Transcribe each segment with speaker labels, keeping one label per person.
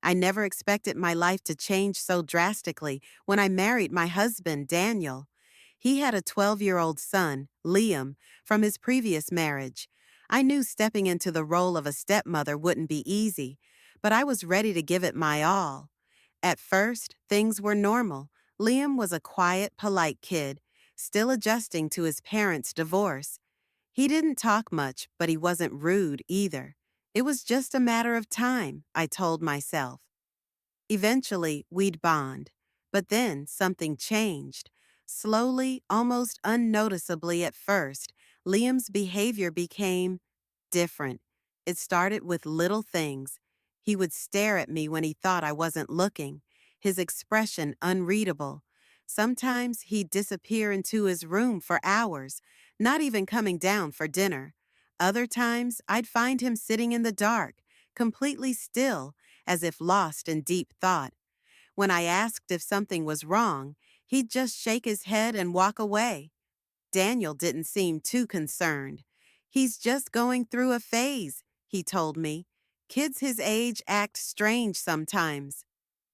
Speaker 1: I never expected my life to change so drastically when I married my husband, Daniel. He had a 12-year-old son, Liam, from his previous marriage. I knew stepping into the role of a stepmother wouldn't be easy, but I was ready to give it my all. At first, things were normal. Liam was a quiet, polite kid, still adjusting to his parents' divorce. He didn't talk much, but he wasn't rude either. It was just a matter of time, I told myself. Eventually, we'd bond. But then something changed. Slowly, almost unnoticeably at first, Liam's behavior became different. It started with little things. He would stare at me when he thought I wasn't looking, his expression unreadable. Sometimes he'd disappear into his room for hours, not even coming down for dinner. Other times, I'd find him sitting in the dark, completely still, as if lost in deep thought. When I asked if something was wrong, he'd just shake his head and walk away. Daniel didn't seem too concerned. He's just going through a phase, he told me. Kids his age act strange sometimes.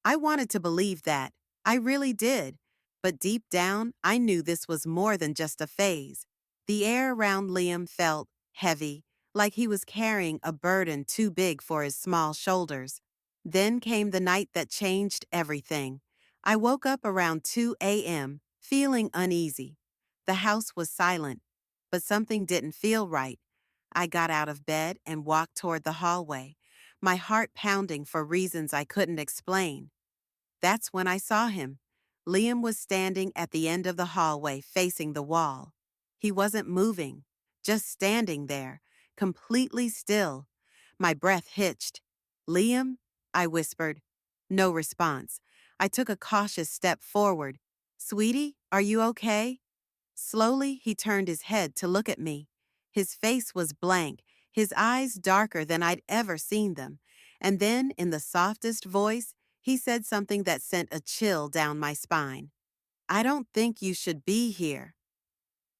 Speaker 1: I wanted to believe that. I really did. But deep down, I knew this was more than just a phase. The air around Liam felt heavy, like he was carrying a burden too big for his small shoulders. Then came the night that changed everything. I woke up around 2 a.m., feeling uneasy. The house was silent, but something didn't feel right. I got out of bed and walked toward the hallway, my heart pounding for reasons I couldn't explain. That's when I saw him. Liam was standing at the end of the hallway facing the wall. He wasn't moving, just standing there, completely still. My breath hitched. "Liam?" I whispered. No response. I took a cautious step forward. "Sweetie, are you okay?" Slowly, he turned his head to look at me. His face was blank, his eyes darker than I'd ever seen them. And then, in the softest voice, he said something that sent a chill down my spine. "I don't think you should be here."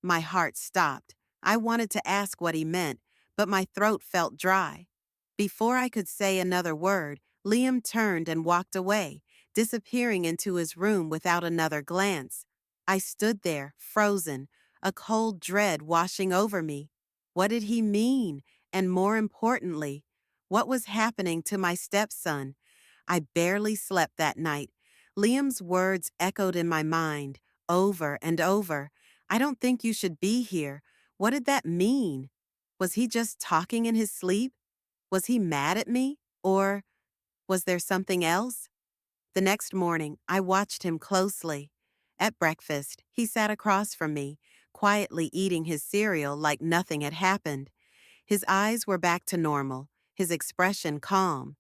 Speaker 1: My heart stopped. I wanted to ask what he meant, but my throat felt dry. Before I could say another word, Liam turned and walked away, disappearing into his room without another glance. I stood there, frozen, a cold dread washing over me. What did he mean? And more importantly, what was happening to my stepson? I barely slept that night. Liam's words echoed in my mind, over and over. "I don't think you should be here." What did that mean? Was he just talking in his sleep? Was he mad at me? Or was there something else? The next morning, I watched him closely. At breakfast, he sat across from me, quietly eating his cereal like nothing had happened. His eyes were back to normal, his expression calm.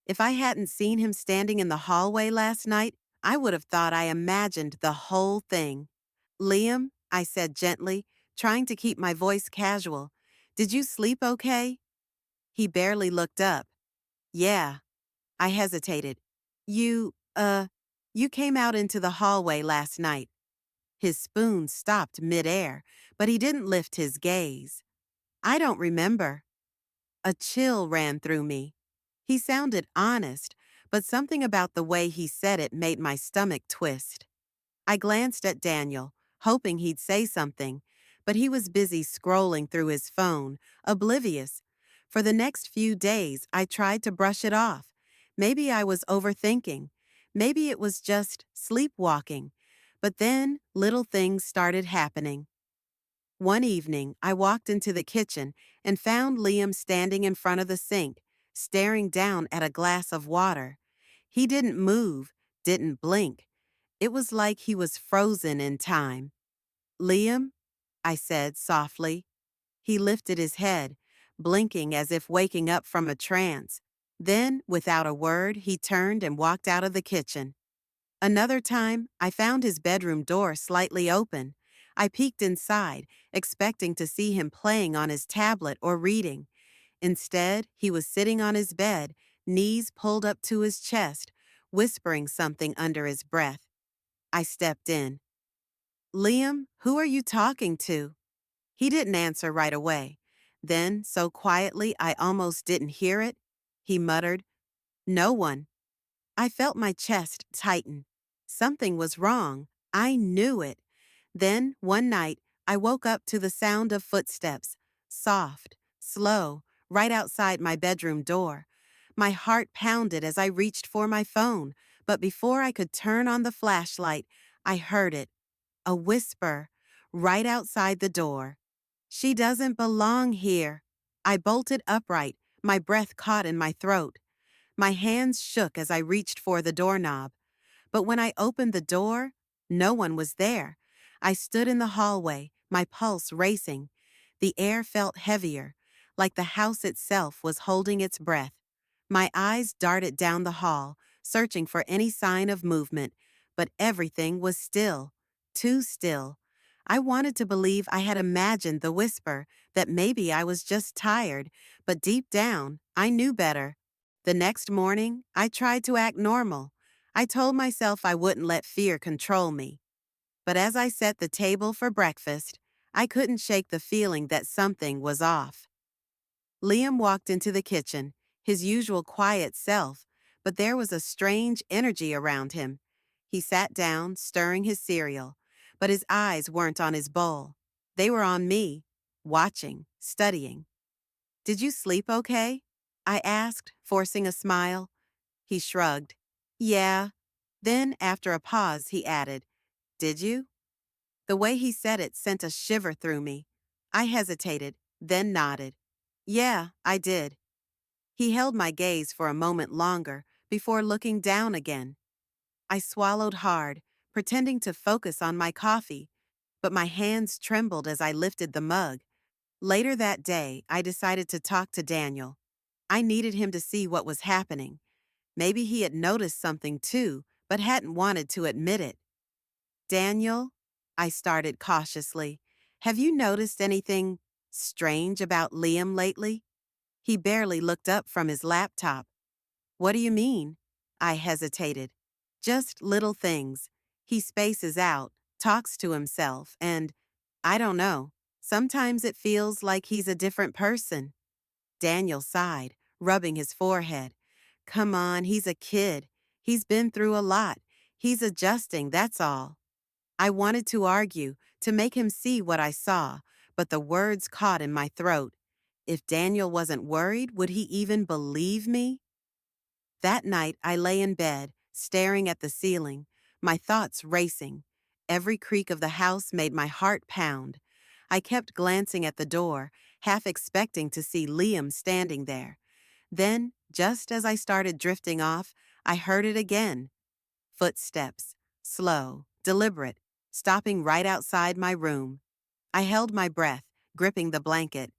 Speaker 1: If I hadn't seen him standing in the hallway last night, I would have thought I imagined the whole thing. "Liam," I said gently, trying to keep my voice casual, "did you sleep okay?" He barely looked up. "Yeah." I hesitated. You, you came out into the hallway last night." His spoon stopped midair, but he didn't lift his gaze. "I don't remember." A chill ran through me. He sounded honest, but something about the way he said it made my stomach twist. I glanced at Daniel, hoping he'd say something, but he was busy scrolling through his phone, oblivious. For the next few days, I tried to brush it off. Maybe I was overthinking. Maybe it was just sleepwalking. But then little things started happening. One evening, I walked into the kitchen and found Liam standing in front of the sink, staring down at a glass of water. He didn't move, didn't blink. It was like he was frozen in time. "Liam?" I said softly. He lifted his head, blinking as if waking up from a trance. Then, without a word, he turned and walked out of the kitchen. Another time, I found his bedroom door slightly open. I peeked inside, expecting to see him playing on his tablet or reading. Instead, he was sitting on his bed, knees pulled up to his chest, whispering something under his breath. I stepped in. "Liam, who are you talking to?" He didn't answer right away. Then, so quietly I almost didn't hear it, he muttered, "No one." I felt my chest tighten. Something was wrong. I knew it. Then, one night, I woke up to the sound of footsteps, soft, slow, right outside my bedroom door. My heart pounded as I reached for my phone, but before I could turn on the flashlight, I heard it, a whisper, right outside the door. She doesn't belong here. I bolted upright, my breath caught in my throat. My hands shook as I reached for the doorknob. But when I opened the door, no one was there. I stood in the hallway, my pulse racing. The air felt heavier, like the house itself was holding its breath. My eyes darted down the hall, searching for any sign of movement, but everything was still, too still. I wanted to believe I had imagined the whisper, that maybe I was just tired, but deep down, I knew better. The next morning, I tried to act normal. I told myself I wouldn't let fear control me. But as I set the table for breakfast, I couldn't shake the feeling that something was off. Liam walked into the kitchen, his usual quiet self, but there was a strange energy around him. He sat down, stirring his cereal, but his eyes weren't on his bowl. They were on me, watching, studying. "Did you sleep okay?" I asked, forcing a smile. He shrugged. "Yeah." Then, after a pause, he added, "Did you?" The way he said it sent a shiver through me. I hesitated, then nodded. "Yeah, I did." He held my gaze for a moment longer before looking down again. I swallowed hard, pretending to focus on my coffee, but my hands trembled as I lifted the mug. Later that day, I decided to talk to Daniel. I needed him to see what was happening. Maybe he had noticed something too, but hadn't wanted to admit it. "Daniel," I started cautiously, "have you noticed anything strange about Liam lately?" He barely looked up from his laptop. "What do you mean?" I hesitated. "Just little things. He spaces out, talks to himself, and I don't know. Sometimes it feels like he's a different person." Daniel sighed, rubbing his forehead. "Come on, he's a kid. He's been through a lot. He's adjusting, that's all." I wanted to argue, to make him see what I saw, but the words caught in my throat. If Daniel wasn't worried, would he even believe me? That night, I lay in bed, staring at the ceiling, my thoughts racing. Every creak of the house made my heart pound. I kept glancing at the door, half expecting to see Liam standing there. Then, just as I started drifting off, I heard it again. Footsteps, slow, deliberate, stopping right outside my room. I held my breath, gripping the blanket.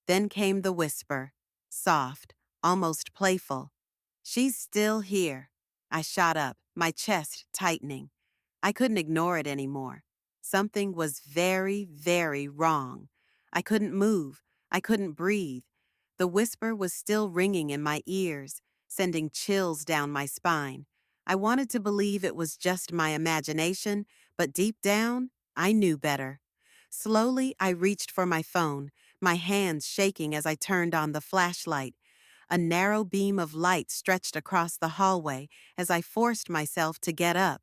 Speaker 1: Then came the whisper, soft, almost playful. "She's still here." I shot up, my chest tightening. I couldn't ignore it anymore. Something was very, very wrong. I couldn't move. I couldn't breathe. The whisper was still ringing in my ears, sending chills down my spine. I wanted to believe it was just my imagination, but deep down, I knew better. Slowly, I reached for my phone, my hands shaking as I turned on the flashlight. A narrow beam of light stretched across the hallway as I forced myself to get up.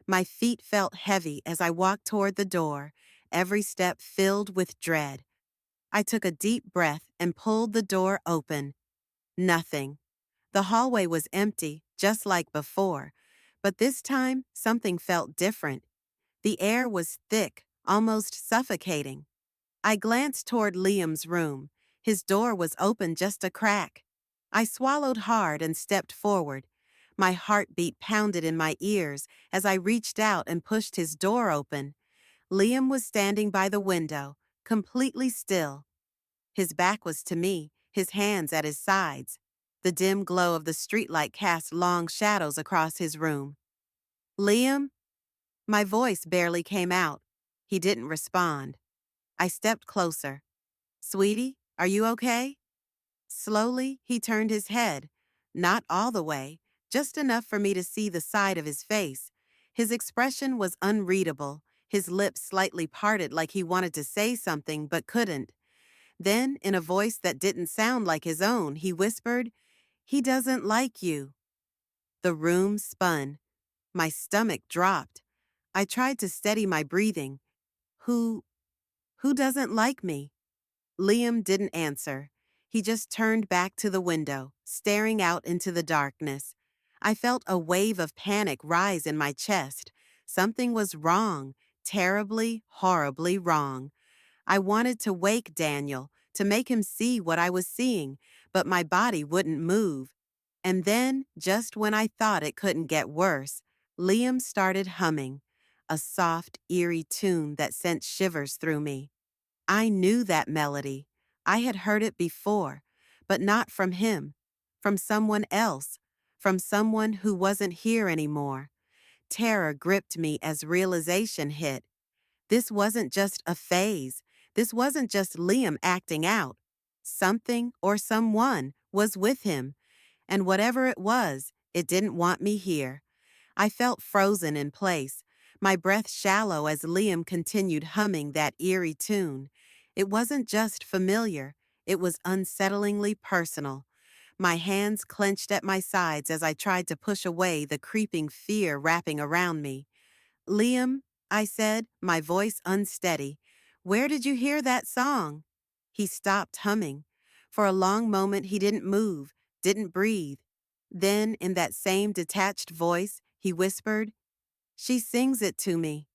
Speaker 1: My feet felt heavy as I walked toward the door, every step filled with dread. I took a deep breath and pulled the door open. Nothing. The hallway was empty, just like before, but this time something felt different. The air was thick, almost suffocating. I glanced toward Liam's room. His door was open just a crack. I swallowed hard and stepped forward. My heartbeat pounded in my ears as I reached out and pushed his door open. Liam was standing by the window, completely still. His back was to me, his hands at his sides. The dim glow of the streetlight cast long shadows across his room. "Liam?" My voice barely came out. He didn't respond. I stepped closer. "Sweetie, are you okay?" Slowly, he turned his head. Not all the way, just enough for me to see the side of his face. His expression was unreadable, his lips slightly parted like he wanted to say something but couldn't. Then, in a voice that didn't sound like his own, he whispered, "He doesn't like you." The room spun. My stomach dropped. I tried to steady my breathing. Who, who doesn't like me? Liam didn't answer. He just turned back to the window, staring out into the darkness. I felt a wave of panic rise in my chest. Something was wrong, terribly, horribly wrong. I wanted to wake Daniel, to make him see what I was seeing, but my body wouldn't move. And then, just when I thought it couldn't get worse, Liam started humming, a soft, eerie tune that sent shivers through me. I knew that melody. I had heard it before, but not from him, from someone else, from someone who wasn't here anymore. Terror gripped me as realization hit. This wasn't just a phase. This wasn't just Liam acting out. Something or someone was with him, and whatever it was, it didn't want me here. I felt frozen in place, my breath shallow as Liam continued humming that eerie tune. It wasn't just familiar, it was unsettlingly personal. My hands clenched at my sides as I tried to push away the creeping fear wrapping around me. Liam, I said, my voice unsteady, where did you hear that song? He stopped humming. For a long moment he didn't move, didn't breathe. Then, in that same detached voice, he whispered, "She sings it to me."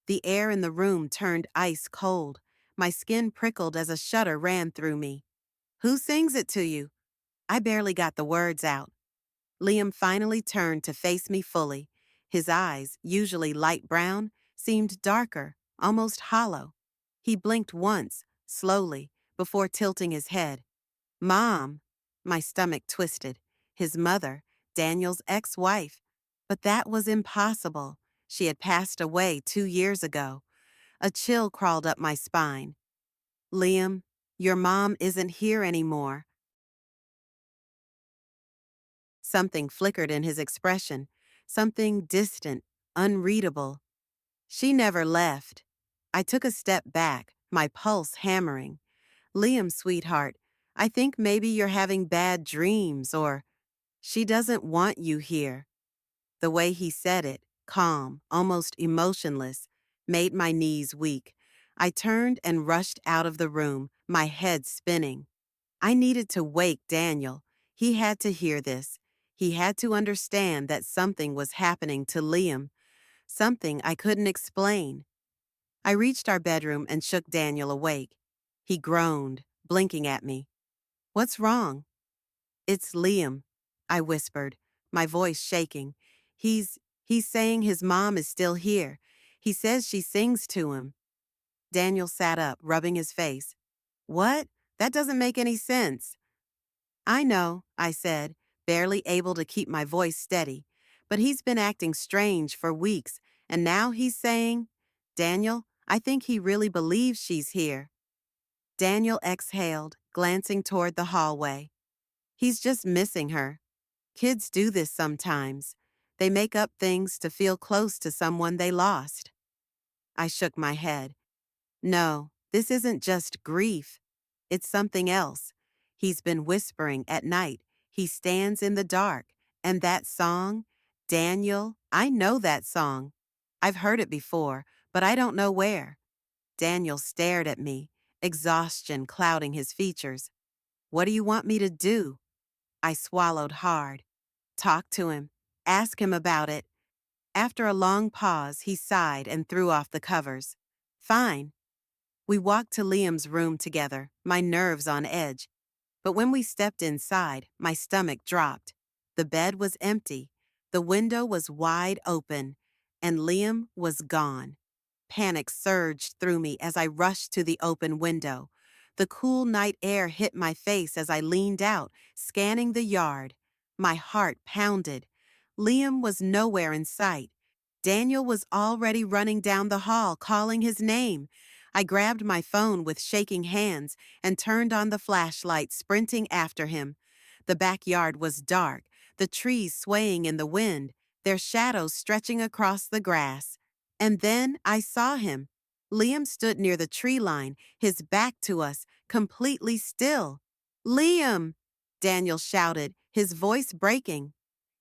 Speaker 1: The air in the room turned ice cold. My skin prickled as a shudder ran through me. "Who sings it to you?" I barely got the words out. Liam finally turned to face me fully. His eyes, usually light brown, seemed darker, almost hollow. He blinked once, slowly, before tilting his head. "Mom!" My stomach twisted. His mother, Daniel's ex-wife. But that was impossible. She had passed away 2 years ago. A chill crawled up my spine. "Liam, your mom isn't here anymore." Something flickered in his expression, something distant, unreadable. "She never left." I took a step back, my pulse hammering. "Liam, sweetheart, I think maybe you're having bad dreams, or she doesn't want you here." The way he said it, calm, almost emotionless, made my knees weak. I turned and rushed out of the room, my head spinning. I needed to wake Daniel. He had to hear this. He had to understand that something was happening to Liam, something I couldn't explain. I reached our bedroom and shook Daniel awake. He groaned, blinking at me. "What's wrong?" "It's Liam," I whispered, my voice shaking. He's saying his mom is still here. He says she sings to him." Daniel sat up, rubbing his face. "What? That doesn't make any sense." "I know," I said, barely able to keep my voice steady. "But he's been acting strange for weeks, and now he's saying, Daniel, I think he really believes she's here." Daniel exhaled, glancing toward the hallway. "He's just missing her. Kids do this sometimes. They make up things to feel close to someone they lost." I shook my head. "No, this isn't just grief. It's something else. He's been whispering at night. He stands in the dark. And that song, Daniel, I know that song. I've heard it before, but I don't know where." Daniel stared at me, exhaustion clouding his features. "What do you want me to do?" I swallowed hard. "Talk to him. Ask him about it." After a long pause, he sighed and threw off the covers. "Fine." We walked to Liam's room together, my nerves on edge. But when we stepped inside, my stomach dropped. The bed was empty. The window was wide open, and Liam was gone. Panic surged through me as I rushed to the open window. The cool night air hit my face as I leaned out, scanning the yard. My heart pounded. Liam was nowhere in sight. Daniel was already running down the hall, calling his name. I grabbed my phone with shaking hands and turned on the flashlight, sprinting after him. The backyard was dark, the trees swaying in the wind, their shadows stretching across the grass. And then I saw him. Liam stood near the tree line, his back to us, completely still. "Liam!" Daniel shouted, his voice breaking.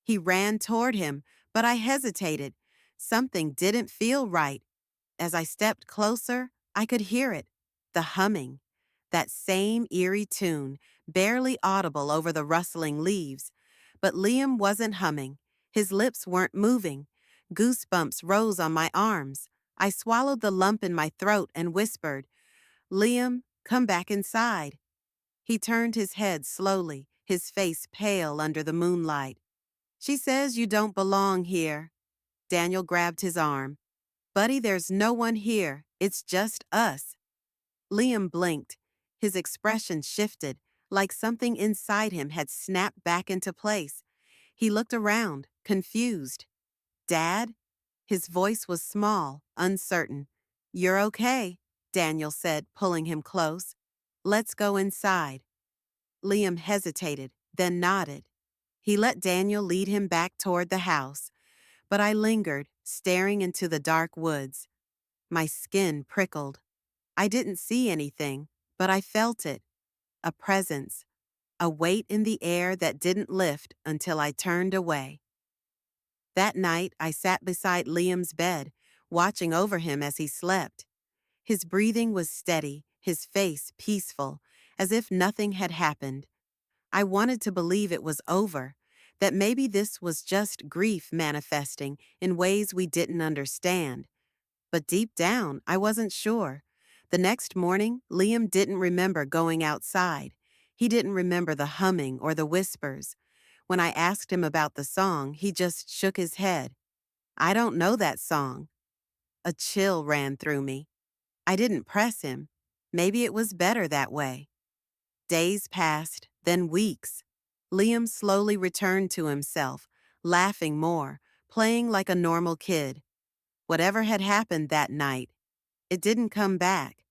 Speaker 1: He ran toward him, but I hesitated. Something didn't feel right. As I stepped closer, I could hear it. The humming. That same eerie tune, barely audible over the rustling leaves. But Liam wasn't humming. His lips weren't moving. Goosebumps rose on my arms. I swallowed the lump in my throat and whispered, "Liam, come back inside." He turned his head slowly, his face pale under the moonlight. "She says you don't belong here." Daniel grabbed his arm. "Buddy, there's no one here. It's just us." Liam blinked. His expression shifted, like something inside him had snapped back into place. He looked around, confused. "Dad?" His voice was small, uncertain. "You're okay," Daniel said, pulling him close. "Let's go inside." Liam hesitated, then nodded. He let Daniel lead him back toward the house, but I lingered, staring into the dark woods. My skin prickled. I didn't see anything, but I felt it. A presence, a weight in the air that didn't lift until I turned away. That night, I sat beside Liam's bed, watching over him as he slept. His breathing was steady, his face peaceful, as if nothing had happened. I wanted to believe it was over, that maybe this was just grief manifesting in ways we didn't understand. But deep down, I wasn't sure. The next morning, Liam didn't remember going outside. He didn't remember the humming or the whispers. When I asked him about the song, he just shook his head. "I don't know that song." A chill ran through me. I didn't press him. Maybe it was better that way. Days passed, then weeks. Liam slowly returned to himself, laughing more, playing like a normal kid. Whatever had happened that night, it didn't come back.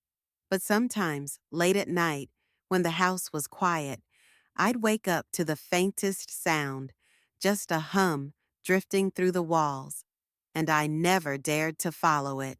Speaker 1: But sometimes, late at night, when the house was quiet, I'd wake up to the faintest sound, just a hum drifting through the walls, and I never dared to follow it.